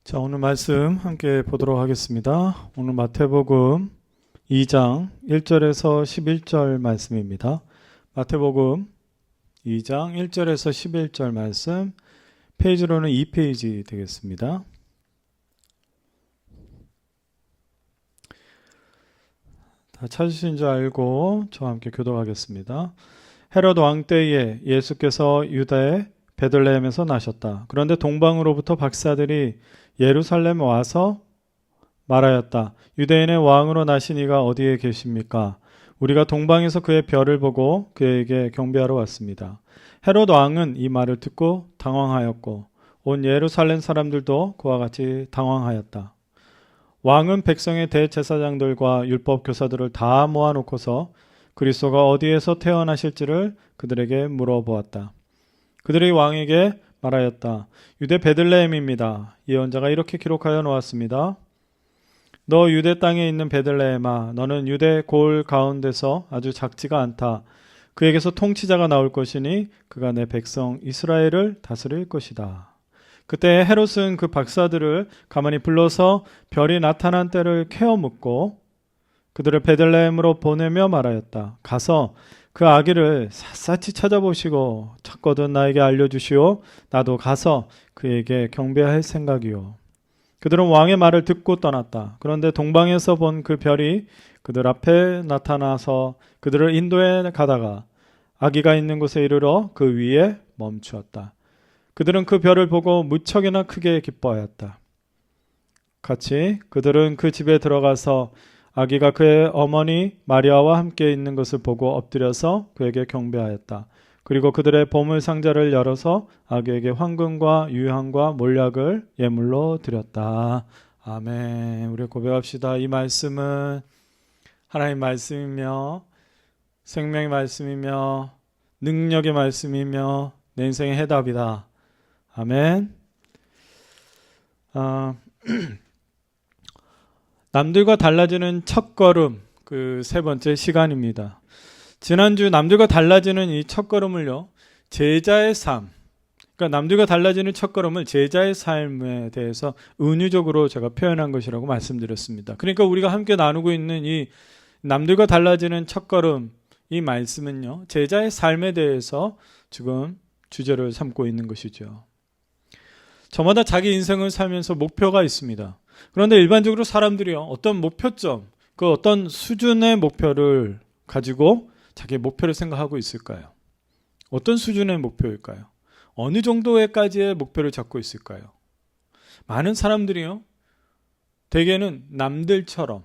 자, 오늘 말씀 함께 보도록 하겠습니다. 오늘 마태복음 2장 1절에서 11절 말씀입니다. 마태복음 2장 1절에서 11절 말씀, 페이지로는 2페이지 되겠습니다. 다 찾으신 줄 알고 저와 함께 교독하겠습니다. 헤롯 왕 때에 예수께서 유다의 베들레헴에서 나셨다. 그런데 동방으로부터 박사들이 예루살렘 와서 말하였다. 유대인의 왕으로 나신 이가 어디에 계십니까? 우리가 동방에서 그의 별을 보고 그에게 경배하러 왔습니다. 헤롯 왕은 이 말을 듣고 당황하였고 온 예루살렘 사람들도 그와 같이 당황하였다. 왕은 백성의 대제사장들과 율법 교사들을 다 모아놓고서 그리스도가 어디에서 태어나실지를 그들에게 물어보았다. 그들이 왕에게 말하였다. 유대 베들레헴입니다. 예언자가 이렇게 기록하여 놓았습니다. 너 유대 땅에 있는 베들레헴아, 너는 유대 골 가운데서 아주 작지가 않다. 그에게서 통치자가 나올 것이니 그가 내 백성 이스라엘을 다스릴 것이다. 그때 헤롯은 그 박사들을 가만히 불러서 별이 나타난 때를 캐어 묻고 그들을 베들레헴으로 보내며 말하였다. 가서 그 아기를 샅샅이 찾아보시고 찾거든 나에게 알려주시오. 나도 가서 그에게 경배할 생각이요. 그들은 왕의 말을 듣고 떠났다. 그런데 동방에서 본 그 별이 그들 앞에 나타나서 그들을 인도해 가다가 아기가 있는 곳에 이르러 그 위에 멈추었다. 그들은 그 별을 보고 무척이나 크게 기뻐하였다. 같이 그들은 그 집에 들어가서 아기가 그의 어머니 마리아와 함께 있는 것을 보고 엎드려서 그에게 경배하였다. 그리고 그들의 보물 상자를 열어서 아기에게 황금과 유향과 몰약을 예물로 드렸다. 아멘. 우리 고백합시다. 이 말씀은 하나님의 말씀이며 생명의 말씀이며 능력의 말씀이며 내 인생의 해답이다. 아멘. 남들과 달라지는 첫걸음, 그 세 번째 시간입니다. 지난주 남들과 달라지는 이 첫걸음을요, 제자의 삶, 그러니까 남들과 달라지는 첫걸음을 제자의 삶에 대해서 은유적으로 제가 표현한 것이라고 말씀드렸습니다. 그러니까 우리가 함께 나누고 있는 이 남들과 달라지는 첫걸음, 이 말씀은요, 제자의 삶에 대해서 지금 주제를 삼고 있는 것이죠. 저마다 자기 인생을 살면서 목표가 있습니다. 그런데 일반적으로 사람들이요, 어떤 목표점, 그 어떤 수준의 목표를 가지고 자기 목표를 생각하고 있을까요? 어떤 수준의 목표일까요? 어느 정도까지의 목표를 잡고 있을까요? 많은 사람들이요, 대개는 남들처럼,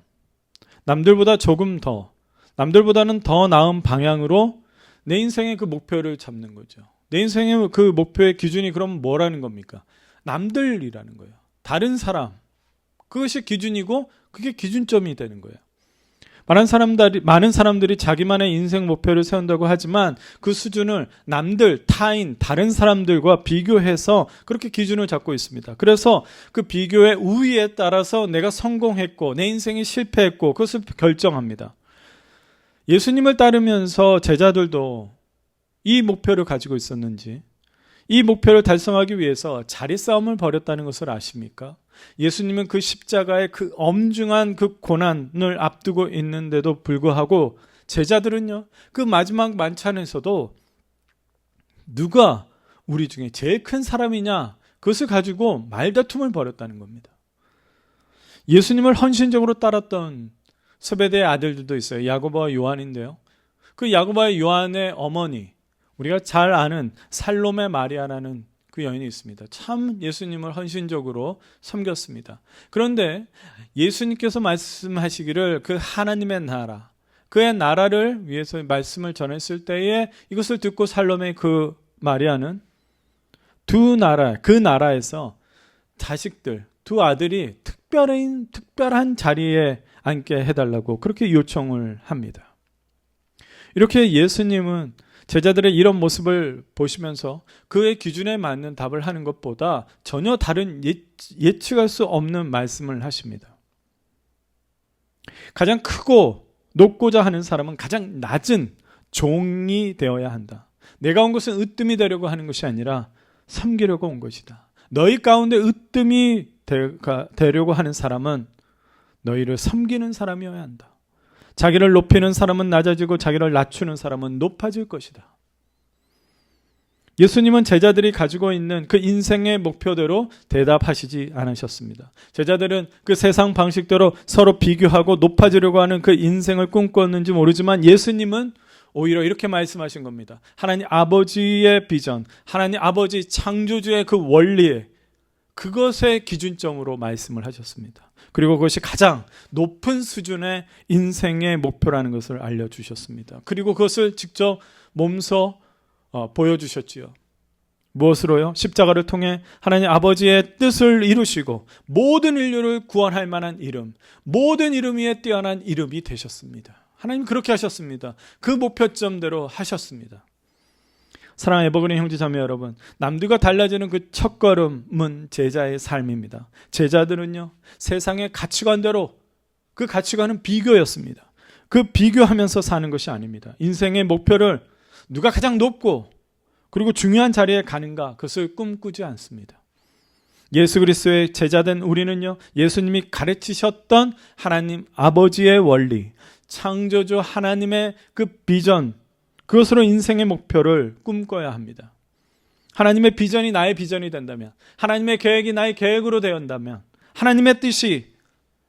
남들보다 조금 더, 남들보다는 더 나은 방향으로 내 인생의 그 목표를 잡는 거죠. 내 인생의 그 목표의 기준이 그럼 뭐라는 겁니까? 남들이라는 거예요. 다른 사람. 그것이 기준이고 그게 기준점이 되는 거예요. 많은 사람들이 자기만의 인생 목표를 세운다고 하지만 그 수준을 남들, 타인, 다른 사람들과 비교해서 그렇게 기준을 잡고 있습니다. 그래서 그 비교의 우위에 따라서 내가 성공했고 내 인생이 실패했고 그것을 결정합니다. 예수님을 따르면서 제자들도 이 목표를 가지고 있었는지, 이 목표를 달성하기 위해서 자리싸움을 벌였다는 것을 아십니까? 예수님은 그 십자가의 그 엄중한 그 고난을 앞두고 있는데도 불구하고 제자들은요, 그 마지막 만찬에서도 누가 우리 중에 제일 큰 사람이냐, 그것을 가지고 말다툼을 벌였다는 겁니다. 예수님을 헌신적으로 따랐던 세베대의 아들들도 있어요. 야고보와 요한인데요. 그 야고보와 요한의 어머니, 우리가 잘 아는 살로메 마리아라는 그 여인이 있습니다. 참 예수님을 헌신적으로 섬겼습니다. 그런데 예수님께서 말씀하시기를 그 하나님의 나라, 그의 나라를 위해서 말씀을 전했을 때에 이것을 듣고 살로메 그 마리아는 그 나라에서 자식들, 두 아들이 특별한 자리에 앉게 해달라고 그렇게 요청을 합니다. 이렇게 예수님은 제자들의 이런 모습을 보시면서 그의 기준에 맞는 답을 하는 것보다 전혀 다른 예측할 수 없는 말씀을 하십니다. 가장 크고 높고자 하는 사람은 가장 낮은 종이 되어야 한다. 내가 온 것은 으뜸이 되려고 하는 것이 아니라 섬기려고 온 것이다. 너희 가운데 으뜸이 되려고 하는 사람은 너희를 섬기는 사람이어야 한다. 자기를 높이는 사람은 낮아지고 자기를 낮추는 사람은 높아질 것이다. 예수님은 제자들이 가지고 있는 그 인생의 목표대로 대답하시지 않으셨습니다. 제자들은 그 세상 방식대로 서로 비교하고 높아지려고 하는 그 인생을 꿈꿨는지 모르지만 예수님은 오히려 이렇게 말씀하신 겁니다. 하나님 아버지의 비전, 하나님 아버지 창조주의 그 원리에 그것의 기준점으로 말씀을 하셨습니다. 그리고 그것이 가장 높은 수준의 인생의 목표라는 것을 알려주셨습니다. 그리고 그것을 직접 몸소 보여주셨지요. 무엇으로요? 십자가를 통해 하나님 아버지의 뜻을 이루시고 모든 인류를 구원할 만한 이름, 모든 이름 위에 뛰어난 이름이 되셨습니다. 하나님 그렇게 하셨습니다. 그 목표점대로 하셨습니다. 사랑하는 에버그린 형제자매 여러분, 남들과 달라지는 그 첫걸음은 제자의 삶입니다. 제자들은요, 세상의 가치관대로, 그 가치관은 비교였습니다. 그 비교하면서 사는 것이 아닙니다. 인생의 목표를 누가 가장 높고 그리고 중요한 자리에 가는가, 그것을 꿈꾸지 않습니다. 예수 그리스도의 제자된 우리는요, 예수님이 가르치셨던 하나님 아버지의 원리, 창조주 하나님의 그 비전, 그것으로 인생의 목표를 꿈꿔야 합니다. 하나님의 비전이 나의 비전이 된다면, 하나님의 계획이 나의 계획으로 되었다면, 하나님의 뜻이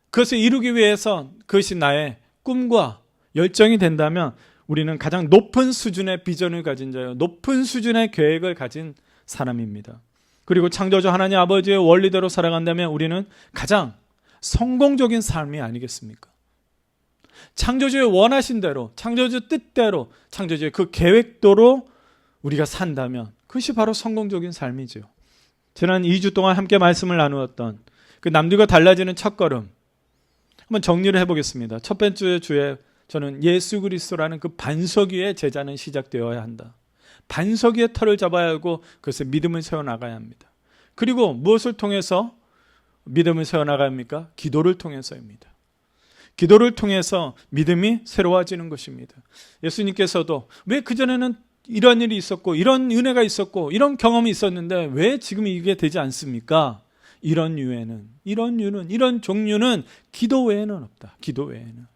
그것을 이루기 위해서 그것이 나의 꿈과 열정이 된다면 우리는 가장 높은 수준의 비전을 가진 자요, 높은 수준의 계획을 가진 사람입니다. 그리고 창조주 하나님 아버지의 원리대로 살아간다면 우리는 가장 성공적인 삶이 아니겠습니까? 창조주의 원하신 대로, 창조주 뜻대로, 창조주의 그 계획대로 우리가 산다면 그것이 바로 성공적인 삶이죠. 지난 2주 동안 함께 말씀을 나누었던 그 남들과 달라지는 첫걸음, 한번 정리를 해보겠습니다. 첫 번째 주에 저는 예수 그리스도라는 그 반석 위에 제자는 시작되어야 한다. 반석 위에 터를 잡아야 하고 그것을 믿음을 세워나가야 합니다. 그리고 무엇을 통해서 믿음을 세워나가야 합니까? 기도를 통해서입니다. 기도를 통해서 믿음이 새로워지는 것입니다. 예수님께서도 왜 그전에는 이런 일이 있었고 이런 은혜가 있었고 이런 경험이 있었는데 왜 지금 이게 되지 않습니까? 이런 이런 종류는 기도 외에는 없다. 기도 외에는.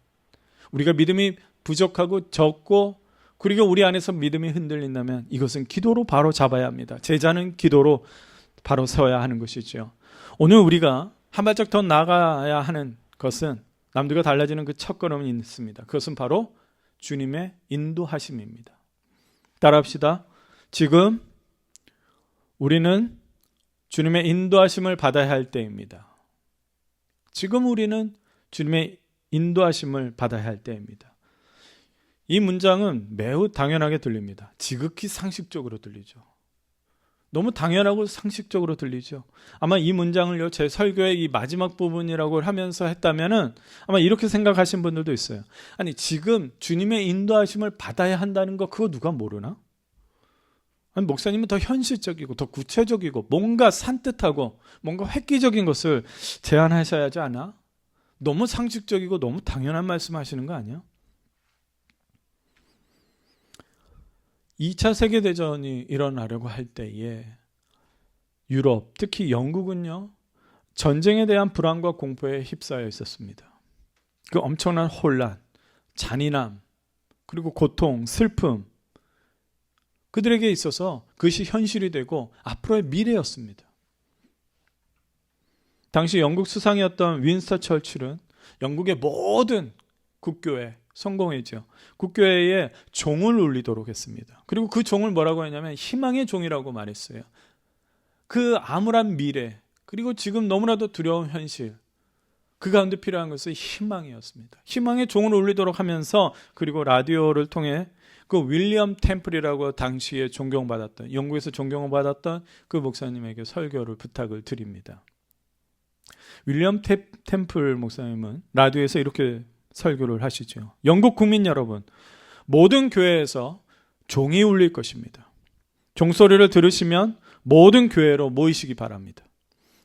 우리가 믿음이 부족하고 적고 그리고 우리 안에서 믿음이 흔들린다면 이것은 기도로 바로 잡아야 합니다. 제자는 기도로 바로 서야 하는 것이죠. 오늘 우리가 한 발짝 더 나가야 하는 것은 남들과 달라지는 그 첫걸음이 있습니다. 그것은 바로 주님의 인도하심입니다. 따라합시다. 지금 우리는 주님의 인도하심을 받아야 할 때입니다. 지금 우리는 주님의 인도하심을 받아야 할 때입니다. 이 문장은 매우 당연하게 들립니다. 지극히 상식적으로 들리죠. 너무 당연하고 상식적으로 들리죠. 아마 이 문장을요, 제 설교의 이 마지막 부분이라고 하면서 했다면은 아마 이렇게 생각하신 분들도 있어요. 아니, 지금 주님의 인도하심을 받아야 한다는 거 그거 누가 모르나? 아니, 목사님은 더 현실적이고 더 구체적이고 뭔가 산뜻하고 뭔가 획기적인 것을 제안하셔야 하지 않아? 너무 상식적이고 너무 당연한 말씀하시는 거 아니야? 2차 세계대전이 일어나려고 할 때에 유럽, 특히 영국은요, 전쟁에 대한 불안과 공포에 휩싸여 있었습니다. 그 엄청난 혼란, 잔인함, 그리고 고통, 슬픔, 그들에게 있어서 그것이 현실이 되고 앞으로의 미래였습니다. 당시 영국 수상이었던 윈스턴 처칠은 영국의 모든 국교회, 성공회죠. 국교회에 종을 울리도록 했습니다. 그리고 그 종을 뭐라고 했냐면 희망의 종이라고 말했어요. 그 암울한 미래, 그리고 지금 너무나도 두려운 현실, 그 가운데 필요한 것은 희망이었습니다. 희망의 종을 울리도록 하면서 그리고 라디오를 통해 그 윌리엄 템플이라고 당시에 존경받았던, 영국에서 존경을 받았던 그 목사님에게 설교를 부탁을 드립니다. 윌리엄 템플 목사님은 라디오에서 이렇게 설교를 하시죠. 영국 국민 여러분, 모든 교회에서 종이 울릴 것입니다. 종소리를 들으시면 모든 교회로 모이시기 바랍니다.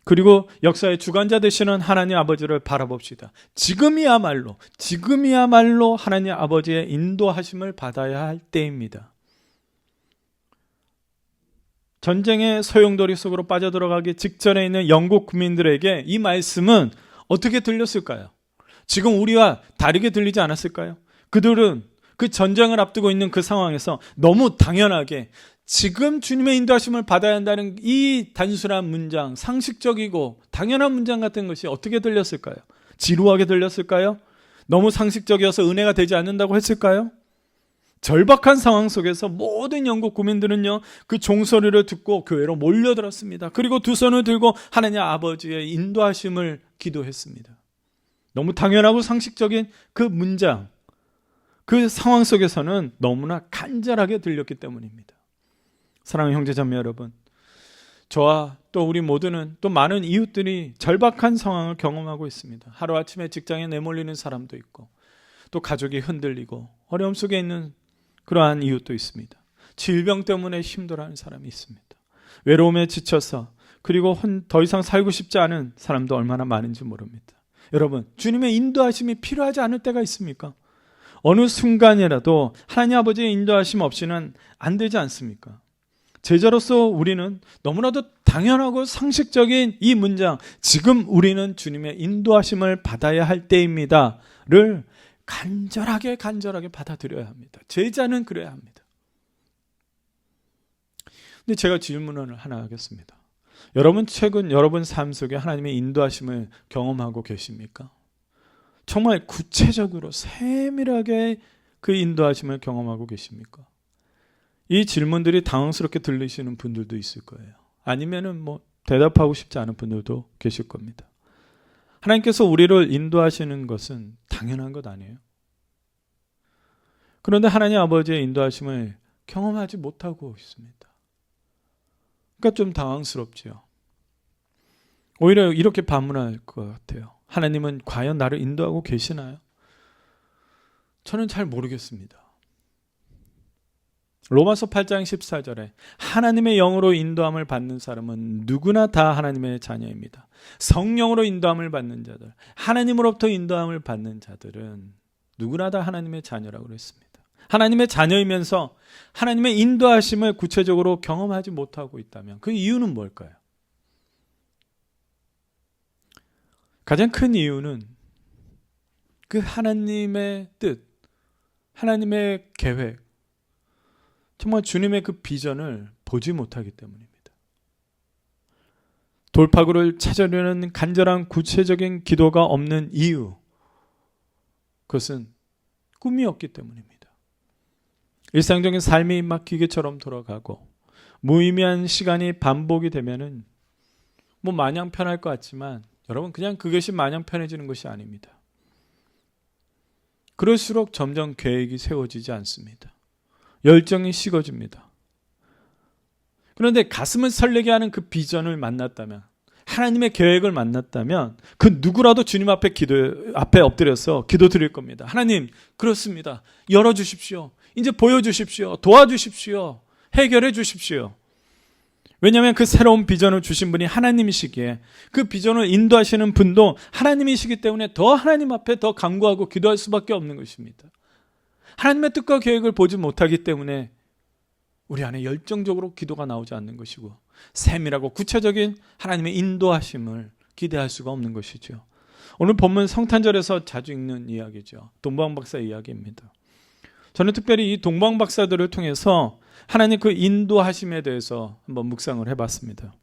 그리고 역사의 주관자 되시는 하나님 아버지를 바라봅시다. 지금이야말로 하나님 아버지의 인도하심을 받아야 할 때입니다. 전쟁의 소용돌이 속으로 빠져들어가기 직전에 있는 영국 국민들에게 이 말씀은 어떻게 들렸을까요? 지금 우리와 다르게 들리지 않았을까요? 그들은 그 전쟁을 앞두고 있는 그 상황에서 너무 당연하게 지금 주님의 인도하심을 받아야 한다는 이 단순한 문장, 상식적이고 당연한 문장 같은 것이 어떻게 들렸을까요? 지루하게 들렸을까요? 너무 상식적이어서 은혜가 되지 않는다고 했을까요? 절박한 상황 속에서 모든 영국 국민들은요, 그 종소리를 듣고 교회로 몰려들었습니다. 그리고 두 손을 들고 하나님 아버지의 인도하심을 기도했습니다. 너무 당연하고 상식적인 그 문장, 그 상황 속에서는 너무나 간절하게 들렸기 때문입니다. 사랑하는 형제자매 여러분, 저와 또 우리 모두는 또 많은 이웃들이 절박한 상황을 경험하고 있습니다. 하루아침에 직장에 내몰리는 사람도 있고, 또 가족이 흔들리고 어려움 속에 있는 그러한 이웃도 있습니다. 질병 때문에 힘들어하는 사람이 있습니다. 외로움에 지쳐서 그리고 더 이상 살고 싶지 않은 사람도 얼마나 많은지 모릅니다. 여러분, 주님의 인도하심이 필요하지 않을 때가 있습니까? 어느 순간이라도 하나님 아버지의 인도하심 없이는 안 되지 않습니까? 제자로서 우리는 너무나도 당연하고 상식적인 이 문장, 지금 우리는 주님의 인도하심을 받아야 할 때입니다를 간절하게 받아들여야 합니다. 제자는 그래야 합니다. 근데 제가 질문을 하나 하겠습니다. 여러분 최근 여러분 삶 속에 하나님의 인도하심을 경험하고 계십니까? 정말 구체적으로 세밀하게 그 인도하심을 경험하고 계십니까? 이 질문들이 당황스럽게 들리시는 분들도 있을 거예요. 아니면은 대답하고 싶지 않은 분들도 계실 겁니다. 하나님께서 우리를 인도하시는 것은 당연한 것 아니에요? 그런데 하나님 아버지의 인도하심을 경험하지 못하고 있습니다. 그러니까 좀 당황스럽지요. 오히려 이렇게 반문할 것 같아요. 하나님은 과연 나를 인도하고 계시나요? 저는 잘 모르겠습니다. 로마서 8장 14절에 하나님의 영으로 인도함을 받는 사람은 누구나 다 하나님의 자녀입니다. 성령으로 인도함을 받는 자들, 하나님으로부터 인도함을 받는 자들은 누구나 다 하나님의 자녀라고 그랬습니다. 하나님의 자녀이면서 하나님의 인도하심을 구체적으로 경험하지 못하고 있다면 그 이유는 뭘까요? 가장 큰 이유는 그 하나님의 뜻, 하나님의 계획, 정말 주님의 그 비전을 보지 못하기 때문입니다. 돌파구를 찾으려는 간절한 구체적인 기도가 없는 이유, 그것은 꿈이 없기 때문입니다. 일상적인 삶이 막 기계처럼 돌아가고 무의미한 시간이 반복이 되면은 마냥 편할 것 같지만 여러분, 그냥 그것이 마냥 편해지는 것이 아닙니다. 그럴수록 점점 계획이 세워지지 않습니다. 열정이 식어집니다. 그런데 가슴을 설레게 하는 그 비전을 만났다면, 하나님의 계획을 만났다면 그 누구라도 주님 앞에 엎드려서 기도 드릴 겁니다. 하나님, 그렇습니다. 열어주십시오. 이제 보여주십시오. 도와주십시오. 해결해 주십시오. 왜냐하면 그 새로운 비전을 주신 분이 하나님이시기에 그 비전을 인도하시는 분도 하나님이시기 때문에 더 하나님 앞에 더 간구하고 기도할 수밖에 없는 것입니다. 하나님의 뜻과 계획을 보지 못하기 때문에 우리 안에 열정적으로 기도가 나오지 않는 것이고 세밀하고 구체적인 하나님의 인도하심을 기대할 수가 없는 것이죠. 오늘 본문 성탄절에서 자주 읽는 이야기죠. 동방박사 이야기입니다. 저는 특별히 이 동방박사들을 통해서 하나님 그 인도하심에 대해서 한번 묵상을 해봤습니다.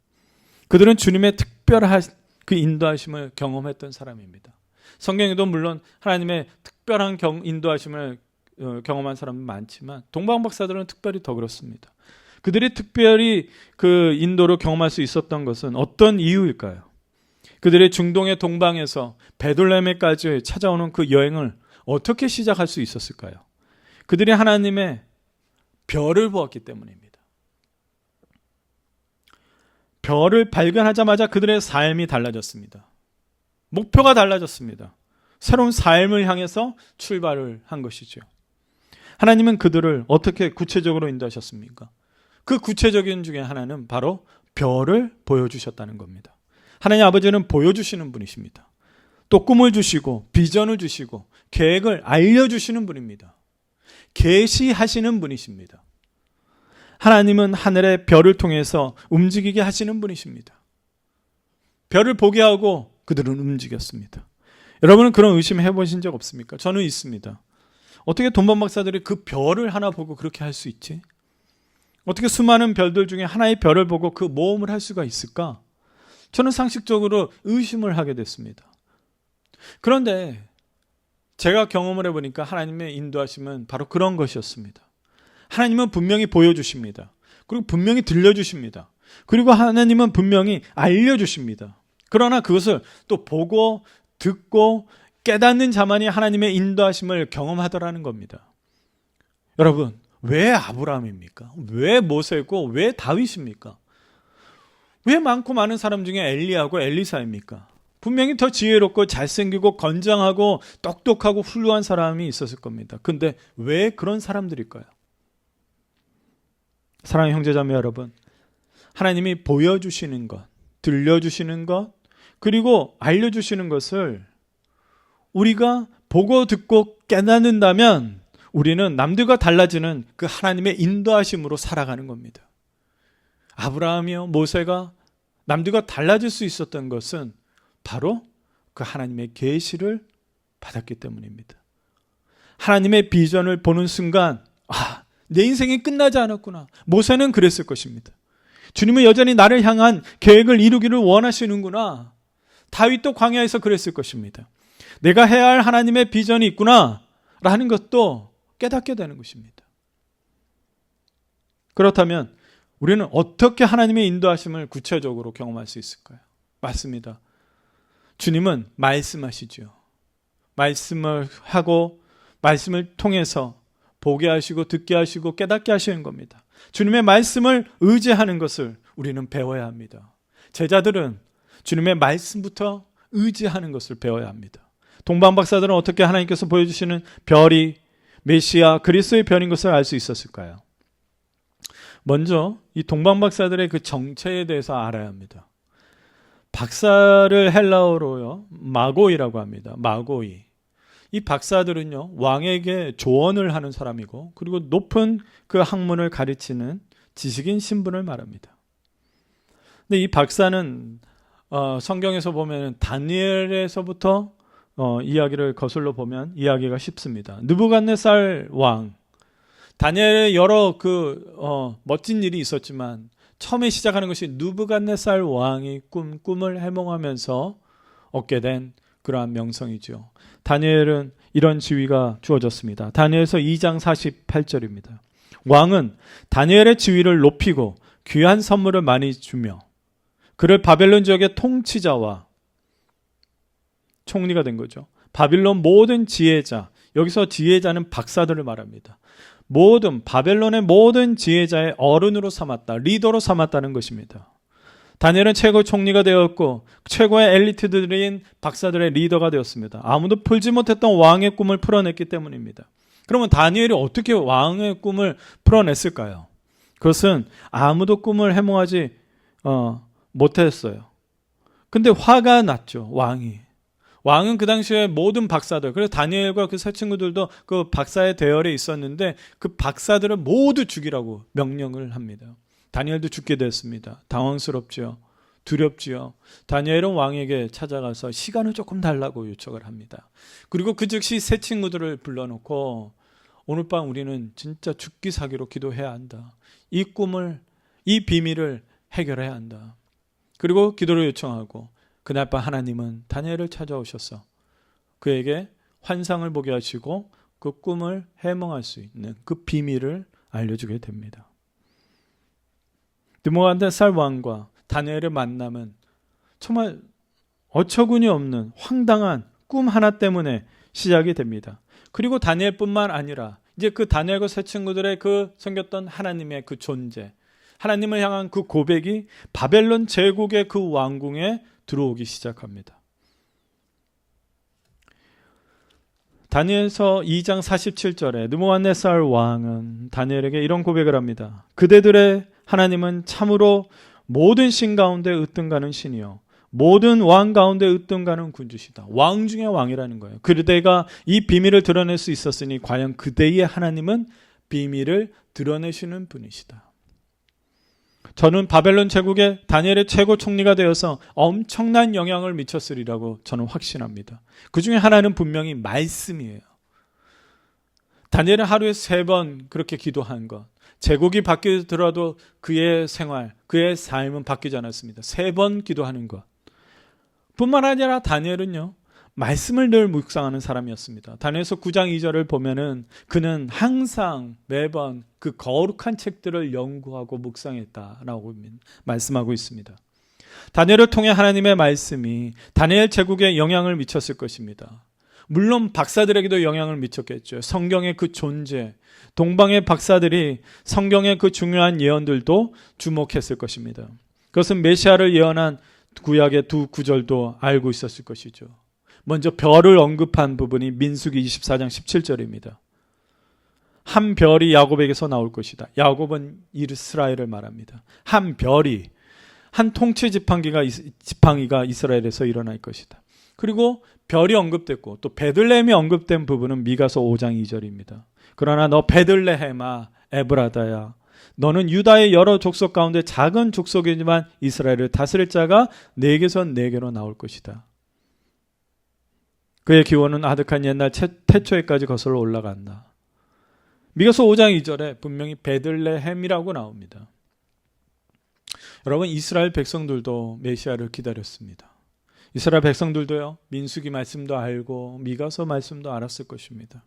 그들은 주님의 특별한 그 인도하심을 경험했던 사람입니다. 성경에도 물론 하나님의 특별한 인도하심을 경험한 사람도 많지만 동방박사들은 특별히 더 그렇습니다. 그들이 특별히 그 인도를 경험할 수 있었던 것은 어떤 이유일까요? 그들의 중동의 동방에서 베들레헴까지 찾아오는 그 여행을 어떻게 시작할 수 있었을까요? 그들이 하나님의 별을 보았기 때문입니다. 별을 발견하자마자 그들의 삶이 달라졌습니다. 목표가 달라졌습니다. 새로운 삶을 향해서 출발을 한 것이죠. 하나님은 그들을 어떻게 구체적으로 인도하셨습니까? 그 구체적인 중에 하나는 바로 별을 보여주셨다는 겁니다. 하나님 아버지는 보여주시는 분이십니다. 또 꿈을 주시고 비전을 주시고 계획을 알려주시는 분입니다. 계시하시는 분이십니다. 하나님은 하늘의 별을 통해서 움직이게 하시는 분이십니다. 별을 보게 하고 그들은 움직였습니다. 여러분은 그런 의심 해보신 적 없습니까? 저는 있습니다. 어떻게 돈번 박사들이 그 별을 하나 보고 그렇게 할 수 있지? 어떻게 수많은 별들 중에 하나의 별을 보고 그 모험을 할 수가 있을까? 저는 상식적으로 의심을 하게 됐습니다. 그런데 제가 경험을 해보니까 하나님의 인도하심은 바로 그런 것이었습니다. 하나님은 분명히 보여주십니다. 그리고 분명히 들려주십니다. 그리고 하나님은 분명히 알려주십니다. 그러나 그것을 또 보고 듣고 깨닫는 자만이 하나님의 인도하심을 경험하더라는 겁니다. 여러분, 왜 아브라함입니까? 왜 모세고 왜 다윗입니까? 왜 많고 많은 사람 중에 엘리야고 엘리사입니까? 분명히 더 지혜롭고 잘생기고 건장하고 똑똑하고 훌륭한 사람이 있었을 겁니다. 근데 왜 그런 사람들일까요? 사랑하는 형제자매 여러분, 하나님이 보여주시는 것, 들려주시는 것, 그리고 알려주시는 것을 우리가 보고 듣고 깨닫는다면 우리는 남들과 달라지는 그 하나님의 인도하심으로 살아가는 겁니다. 아브라함이요, 모세가 남들과 달라질 수 있었던 것은 바로 그 하나님의 계시를 받았기 때문입니다. 하나님의 비전을 보는 순간 내 인생이 끝나지 않았구나. 모세는 그랬을 것입니다. 주님은 여전히 나를 향한 계획을 이루기를 원하시는구나. 다윗도 광야에서 그랬을 것입니다. 내가 해야 할 하나님의 비전이 있구나 라는 것도 깨닫게 되는 것입니다. 그렇다면 우리는 어떻게 하나님의 인도하심을 구체적으로 경험할 수 있을까요? 맞습니다. 주님은 말씀하시죠. 말씀을 하고 말씀을 통해서 보게 하시고 듣게 하시고 깨닫게 하시는 겁니다. 주님의 말씀을 의지하는 것을 우리는 배워야 합니다. 제자들은 주님의 말씀부터 의지하는 것을 배워야 합니다. 동방 박사들은 어떻게 하나님께서 보여주시는 별이 메시아 그리스도의 별인 것을 알 수 있었을까요? 먼저 이 동방 박사들의 그 정체에 대해서 알아야 합니다. 박사를 헬라어로요 마고이라고 합니다. 마고이. 이 박사들은요 왕에게 조언을 하는 사람이고 그리고 높은 그 학문을 가르치는 지식인 신분을 말합니다. 근데 이 박사는 성경에서 보면 다니엘에서부터 이야기를 거슬러 보면 이야기가 쉽습니다. 느부갓네살 왕, 다니엘의 여러 멋진 일이 있었지만 처음에 시작하는 것이 느부갓네살 왕이 꿈을 해몽하면서 얻게 된 그러한 명성이죠. 다니엘은 이런 지위가 주어졌습니다. 다니엘서 2장 48절입니다. 왕은 다니엘의 지위를 높이고 귀한 선물을 많이 주며 그를 바벨론 지역의 통치자와 총리가 된 거죠. 바빌론 모든 지혜자, 여기서 지혜자는 박사들을 말합니다. 바벨론의 모든 지혜자의 어른으로 삼았다, 리더로 삼았다는 것입니다. 다니엘은 최고 총리가 되었고 최고의 엘리트들인 박사들의 리더가 되었습니다. 아무도 풀지 못했던 왕의 꿈을 풀어냈기 때문입니다. 그러면 다니엘이 어떻게 왕의 꿈을 풀어냈을까요? 그것은 아무도 꿈을 해몽하지 못했어요. 근데 화가 났죠, 왕이. 왕은 그 당시에 모든 박사들, 그래서 다니엘과 그 세 친구들도 그 박사의 대열에 있었는데 그 박사들을 모두 죽이라고 명령을 합니다. 다니엘도 죽게 됐습니다. 당황스럽지요. 두렵지요. 다니엘은 왕에게 찾아가서 시간을 조금 달라고 요청을 합니다. 그리고 그 즉시 세 친구들을 불러놓고 오늘 밤 우리는 진짜 죽기 사기로 기도해야 한다. 이 꿈을, 이 비밀을 해결해야 한다. 그리고 기도를 요청하고 그날 밤 하나님은 다니엘을 찾아오셔서 그에게 환상을 보게 하시고 그 꿈을 해몽할 수 있는 그 비밀을 알려주게 됩니다. 느부갓네살 왕과 다니엘의 만남은 정말 어처구니 없는 황당한 꿈 하나 때문에 시작이 됩니다. 그리고 다니엘뿐만 아니라 이제 그 다니엘과 세 친구들의 그 섬겼던 하나님의 그 존재, 하나님을 향한 그 고백이 바벨론 제국의 그 왕궁에 들어오기 시작합니다. 다니엘서 2장 47절에 느부갓네살 왕은 다니엘에게 이런 고백을 합니다. 그대들의 하나님은 참으로 모든 신 가운데 으뜸가는 신이요 모든 왕 가운데 으뜸가는 군주시다. 왕 중에 왕이라는 거예요. 그대가 이 비밀을 드러낼 수 있었으니 과연 그대의 하나님은 비밀을 드러내시는 분이시다. 저는 바벨론 제국의 다니엘의 최고 총리가 되어서 엄청난 영향을 미쳤으리라고 저는 확신합니다. 그 중에 하나는 분명히 말씀이에요. 다니엘은 하루에 3번 그렇게 기도한 것. 제국이 바뀌더라도 그의 생활, 그의 삶은 바뀌지 않았습니다. 3번 기도하는 것. 뿐만 아니라 다니엘은요, 말씀을 늘 묵상하는 사람이었습니다. 다니엘서 9장 2절을 보면은 그는 항상 매번 그 거룩한 책들을 연구하고 묵상했다라고 말씀하고 있습니다. 다니엘을 통해 하나님의 말씀이 다니엘 제국에 영향을 미쳤을 것입니다. 물론 박사들에게도 영향을 미쳤겠죠. 성경의 그 존재, 동방의 박사들이 성경의 그 중요한 예언들도 주목했을 것입니다. 그것은 메시아를 예언한 구약의 2 구절도 알고 있었을 것이죠. 먼저 별을 언급한 부분이 민수기 24장 17절입니다. 한 별이 야곱에게서 나올 것이다. 야곱은 이스라엘을 말합니다. 한 별이, 한 통치 지팡이가 이스라엘에서 일어날 것이다. 그리고 별이 언급됐고 또 베들레헴이 언급된 부분은 미가서 5장 2절입니다. 그러나 너 베들레헴아 에브라다야, 너는 유다의 여러 족속 가운데 작은 족속이지만 이스라엘을 다스릴 자가 네게서 네게로 나올 것이다. 그의 기원은 아득한 옛날 태초에까지 거슬러 올라간다. 미가서 5장 2절에 분명히 베들레헴이라고 나옵니다. 여러분, 이스라엘 백성들도 메시아를 기다렸습니다. 이스라엘 백성들도요, 민수기 말씀도 알고 미가서 말씀도 알았을 것입니다.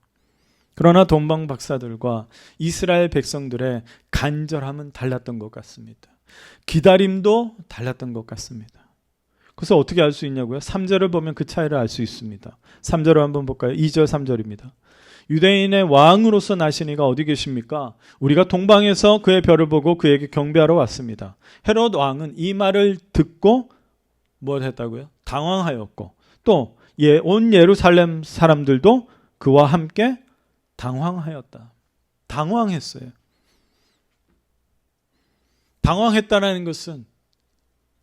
그러나 동방 박사들과 이스라엘 백성들의 간절함은 달랐던 것 같습니다. 기다림도 달랐던 것 같습니다. 그래서 어떻게 알 수 있냐고요? 3절을 보면 그 차이를 알 수 있습니다. 3절을 한번 볼까요? 2절 3절입니다. 유대인의 왕으로서 나시니가 어디 계십니까? 우리가 동방에서 그의 별을 보고 그에게 경배하러 왔습니다. 헤롯 왕은 이 말을 듣고 뭘 했다고요? 당황하였고 또 온 예루살렘 사람들도 그와 함께 당황하였다. 당황했어요. 당황했다는 것은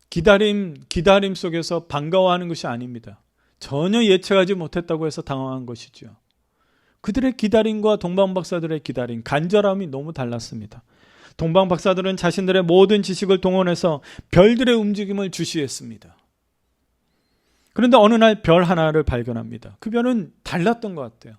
기다림 속에서 반가워하는 것이 아닙니다. 전혀 예측하지 못했다고 해서 당황한 것이죠. 그들의 기다림과 동방 박사들의 기다림, 간절함이 너무 달랐습니다. 동방 박사들은 자신들의 모든 지식을 동원해서 별들의 움직임을 주시했습니다. 그런데 어느 날 별 하나를 발견합니다. 그 별은 달랐던 것 같아요.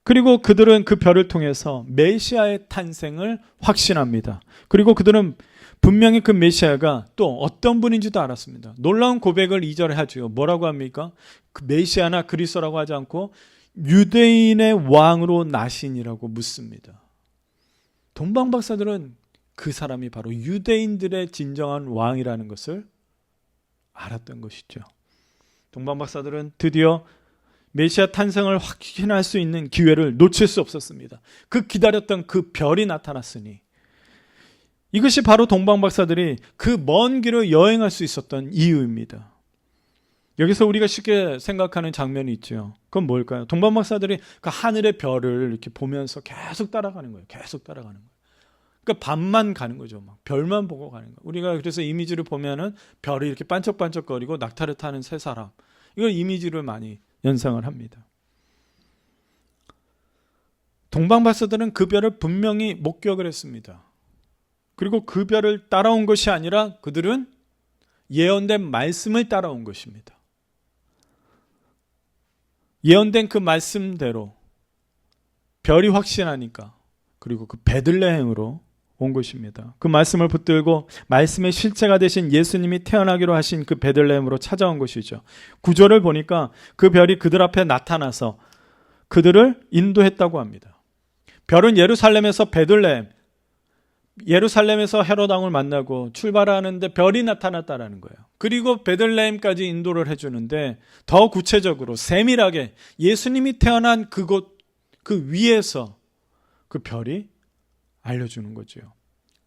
그리고 그들은 그 별을 통해서 메시아의 탄생을 확신합니다. 그리고 그들은 분명히 그 메시아가 또 어떤 분인지도 알았습니다. 놀라운 고백을 2절에 하죠. 뭐라고 합니까? 그 메시아나 그리스도라고 하지 않고 유대인의 왕으로 나신이라고 묻습니다. 동방 박사들은 그 사람이 바로 유대인들의 진정한 왕이라는 것을 알았던 것이죠. 동방 박사들은 드디어 메시아 탄생을 확신할 수 있는 기회를 놓칠 수 없었습니다. 그 기다렸던 그 별이 나타났으니 이것이 바로 동방 박사들이 그 먼 길을 여행할 수 있었던 이유입니다. 여기서 우리가 쉽게 생각하는 장면이 있죠. 그건 뭘까요? 동방 박사들이 그 하늘의 별을 이렇게 보면서 계속 따라가는 거예요. 계속 따라가는 거예요. 그러니까 밤만 가는 거죠. 막 별만 보고 가는 거예요. 우리가 그래서 이미지를 보면은 별이 이렇게 반짝반짝거리고 낙타를 타는 세 사람, 이걸 이미지를 많이 연상을 합니다. 동방 박사들은 그 별을 분명히 목격을 했습니다. 그리고 그 별을 따라온 것이 아니라 그들은 예언된 말씀을 따라온 것입니다. 예언된 그 말씀대로 별이 확신하니까 그리고 그 베들레헴으로 온 것입니다. 그 말씀을 붙들고 말씀의 실체가 되신 예수님이 태어나기로 하신 그 베들레헴으로 찾아온 것이죠. 구절을 보니까 그 별이 그들 앞에 나타나서 그들을 인도했다고 합니다. 별은 예루살렘에서 베들레헴, 예루살렘에서 헤롯 왕을 만나고 출발하는데 별이 나타났다라는 거예요. 그리고 베들레헴까지 인도를 해주는데 더 구체적으로 세밀하게 예수님이 태어난 그곳, 그 위에서 그 별이 알려주는 거죠.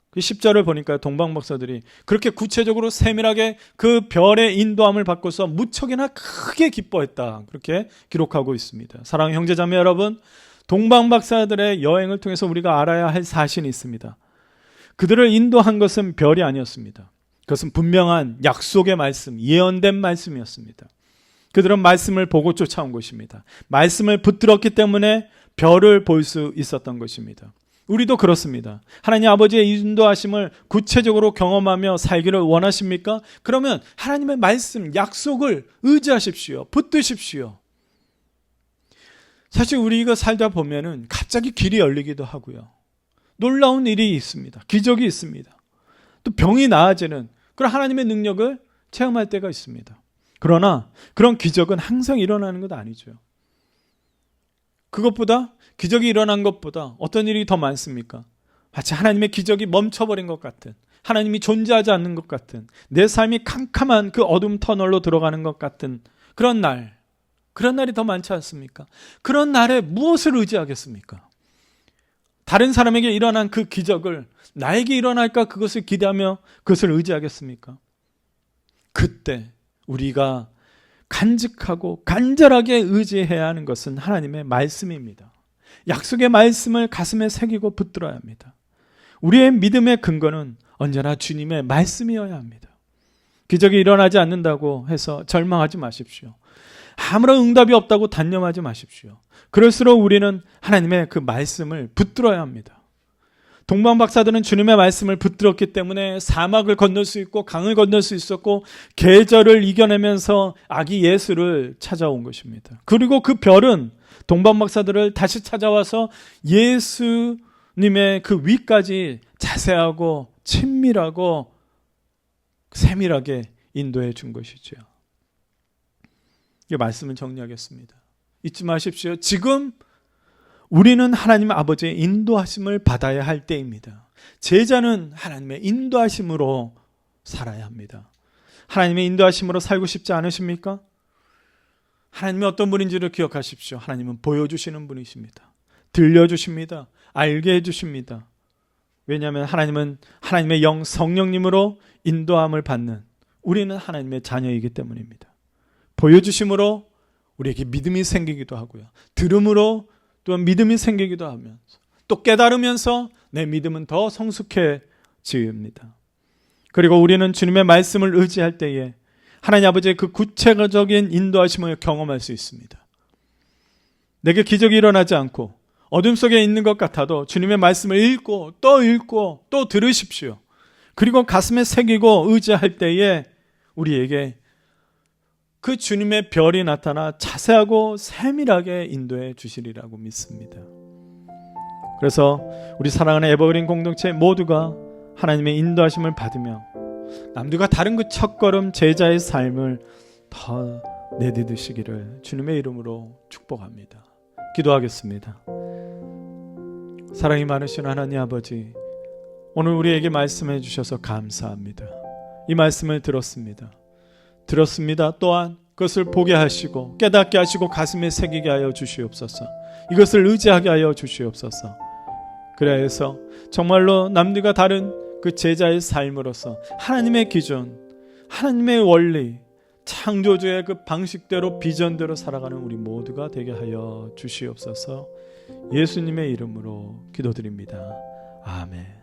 그 10절을 보니까 동방 박사들이 그렇게 구체적으로 세밀하게 그 별의 인도함을 받고서 무척이나 크게 기뻐했다. 그렇게 기록하고 있습니다. 사랑하는 형제자매 여러분, 동방 박사들의 여행을 통해서 우리가 알아야 할 사실이 있습니다. 그들을 인도한 것은 별이 아니었습니다. 그것은 분명한 약속의 말씀, 예언된 말씀이었습니다. 그들은 말씀을 보고 쫓아온 것입니다. 말씀을 붙들었기 때문에 별을 볼 수 있었던 것입니다. 우리도 그렇습니다. 하나님 아버지의 인도하심을 구체적으로 경험하며 살기를 원하십니까? 그러면 하나님의 말씀, 약속을 의지하십시오. 붙드십시오. 사실 우리가 살다 보면은 갑자기 길이 열리기도 하고요. 놀라운 일이 있습니다. 기적이 있습니다. 또 병이 나아지는 그런 하나님의 능력을 체험할 때가 있습니다. 그러나 그런 기적은 항상 일어나는 것 아니죠. 그것보다 기적이 일어난 것보다 어떤 일이 더 많습니까? 마치 하나님의 기적이 멈춰버린 것 같은, 하나님이 존재하지 않는 것 같은, 내 삶이 캄캄한 그 어둠 터널로 들어가는 것 같은 그런 날이 더 많지 않습니까? 그런 날에 무엇을 의지하겠습니까? 다른 사람에게 일어난 그 기적을 나에게 일어날까 그것을 기대하며 그것을 의지하겠습니까? 그때 우리가 간직하고 간절하게 의지해야 하는 것은 하나님의 말씀입니다. 약속의 말씀을 가슴에 새기고 붙들어야 합니다. 우리의 믿음의 근거는 언제나 주님의 말씀이어야 합니다. 기적이 일어나지 않는다고 해서 절망하지 마십시오. 아무런 응답이 없다고 단념하지 마십시오. 그럴수록 우리는 하나님의 그 말씀을 붙들어야 합니다. 동방 박사들은 주님의 말씀을 붙들었기 때문에 사막을 건널 수 있고 강을 건널 수 있었고 계절을 이겨내면서 아기 예수를 찾아온 것입니다. 그리고 그 별은 동방 박사들을 다시 찾아와서 예수님의 그 위까지 자세하고 친밀하고 세밀하게 인도해 준 것이죠. 이 말씀을 정리하겠습니다. 잊지 마십시오. 지금 우리는 하나님 아버지의 인도하심을 받아야 할 때입니다. 제자는 하나님의 인도하심으로 살아야 합니다. 하나님의 인도하심으로 살고 싶지 않으십니까? 하나님이 어떤 분인지를 기억하십시오. 하나님은 보여주시는 분이십니다. 들려주십니다. 알게 해주십니다. 왜냐하면 하나님은 하나님의 영 성령님으로 인도함을 받는 우리는 하나님의 자녀이기 때문입니다. 보여주심으로 우리에게 믿음이 생기기도 하고요. 들음으로 또한 믿음이 생기기도 하면서 또 깨달으면서 내 믿음은 더 성숙해집니다. 그리고 우리는 주님의 말씀을 의지할 때에 하나님 아버지의 그 구체적인 인도하심을 경험할 수 있습니다. 내게 기적이 일어나지 않고 어둠 속에 있는 것 같아도 주님의 말씀을 읽고 또 들으십시오. 그리고 가슴에 새기고 의지할 때에 우리에게 그 주님의 별이 나타나 자세하고 세밀하게 인도해 주시리라고 믿습니다. 그래서 우리 사랑하는 에버그린 공동체 모두가 하나님의 인도하심을 받으며 남들과 다른 그 첫걸음 제자의 삶을 더 내딛으시기를 주님의 이름으로 축복합니다. 기도하겠습니다. 사랑이 많으신 하나님 아버지, 오늘 우리에게 말씀해 주셔서 감사합니다. 이 말씀을 들었습니다. 또한 그것을 보게 하시고 깨닫게 하시고 가슴에 새기게 하여 주시옵소서. 이것을 의지하게 하여 주시옵소서. 그래서 정말로 남들과 다른 그 제자의 삶으로서 하나님의 기준, 하나님의 원리, 창조주의 그 방식대로 비전대로 살아가는 우리 모두가 되게 하여 주시옵소서. 예수님의 이름으로 기도드립니다. 아멘.